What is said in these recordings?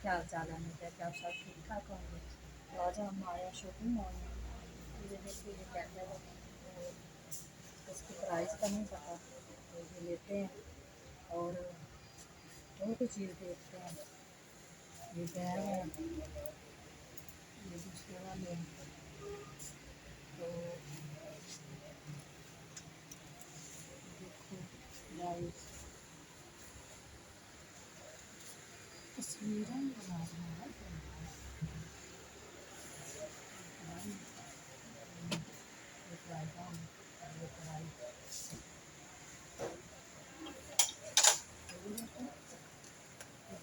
क्या हाल चाल है? मैं कहते आप सब ठीक ठाक होंगे। तो आज हम आए शॉपिंग मॉल में। ये देखिए ये कैंडल है, तो इसकी प्राइस का नहीं पता, तो ये लेते हैं और बहुत ही चीज़ देखते हैं। ये बैग है, ये दूसरे वाले हैं। तो देखो गाइस, तस्वीरें बना रहा है।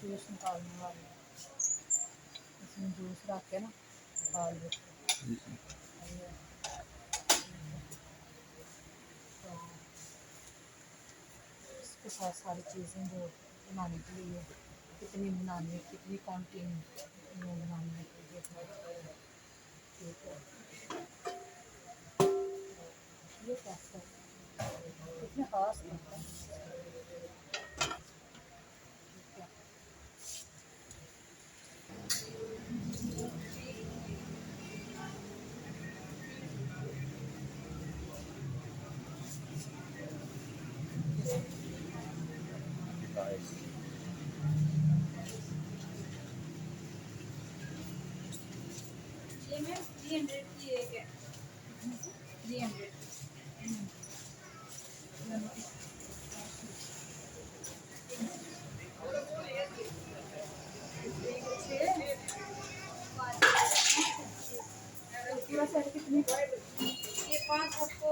जूस निकालने वाले, इसमें जूस रख के ना निकाल देते हैं। तो इसके साथ सारी चीज़ें जो बनाने के लिए, कितनी बनानी है, कितनी क्वांटिटी में बनानी है, तो ये ठीक है। ये कैसे कितने खास करता है, ठीक है। ये मैम 300 की एक है, 300। पूरा सेट कितने का? ये 5 आपको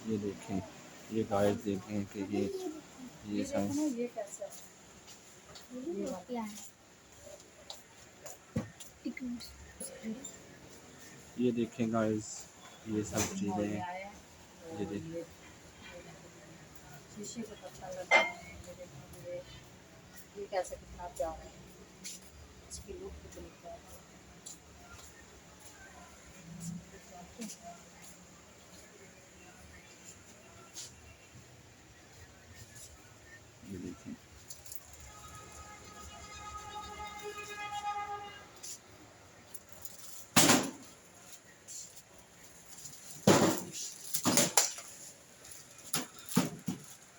ये देखें, ये गाइस देखें कि ये देखो सब ना, ये कैसा है, ये वाला ये देखें गाइस, ये सब मॉल में चीज़ें आया है। ये तो देखें। शीशे को पत्थर लगा है। ये देखो ये कैसे कितना प्यारा है, इसकी लुक कितनी प्यारी है। ये देखें,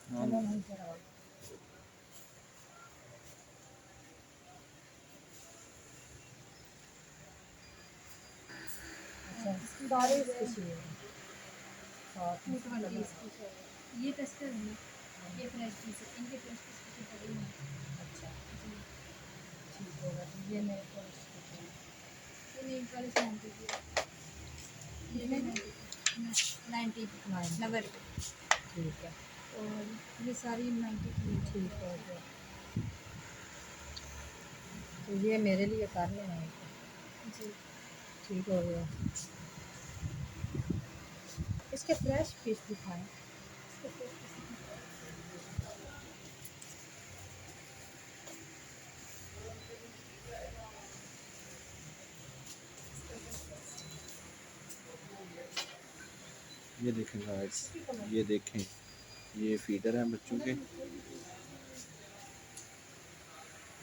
चलो नहीं करा। अच्छा सारे इसके चाहिए साथ में वाली कलर। इसकी चाहिए। ये टेस्टर है, ये फ्रेश पीस है, इनके फ्रेश पीस की पड़ी है। अच्छा जी, ठीक होगा, तो ये मेरे को इसको चाहिए। ये नहीं वाले 90 की है। ये 90 की, 90 की। ठीक है, और ये सारी 90 की है। ठीक हो गया। तो ये मेरे लिए कर लेना है, जी, ठीक हो गया। इसके फ्रेश पीस दिखाएं। इसके फ्रेश पीस ये देखें गाइस, ये देखें, ये फीडर है बच्चों के,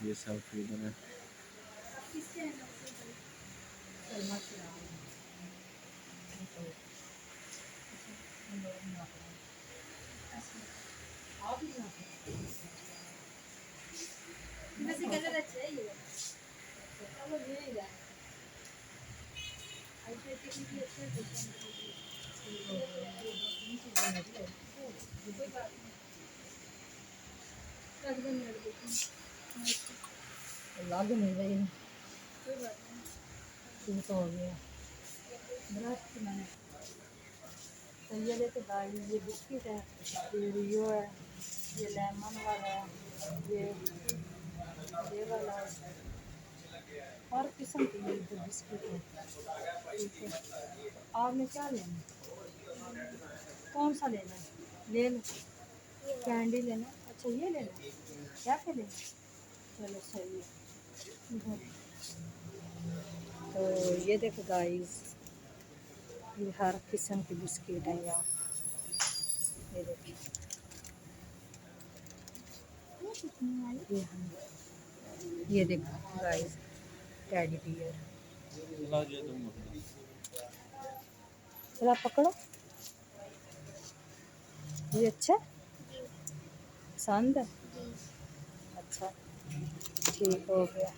ये सब फीडर है। किससे है? सलमा की नाम है। तो हम लोग बना रहे हैं। आप ही बना रहे हैं। वैसे कलर अच्छा है ये। चलो ये ही है। आई टेक्निक भी अच्छा है। ठीक हो गया। ये दो तीन चीज़ें मेरी है। कोई बात नहीं, रख दो मेरे को। लग नहीं रही है। कोई बात नहीं। ठीक हो गया। ब्रश की मैंने तो ये लेके गाड़ी, ये बिस्किट है, ये रियो है, ये लेमन वाला है, ये वाला है। हर किस्म की ये जो बिस्किट है, ठीक है। आपने क्या लेना है? कौन सा लेना है? ले लो। कैंडी लेना है? अच्छा ये लेना है, क्या क्या लेना है? चलो सही है। इधर। तो ये देखो गाइस, ये हर किस्म की बिस्किट है यहाँ। ये देखिए कितने वाली? ये देखो गाइस, टेडी बियर। चला पकड़ो, ये अच्छा जी पसंद है। जी। अच्छा ठीक हो गया।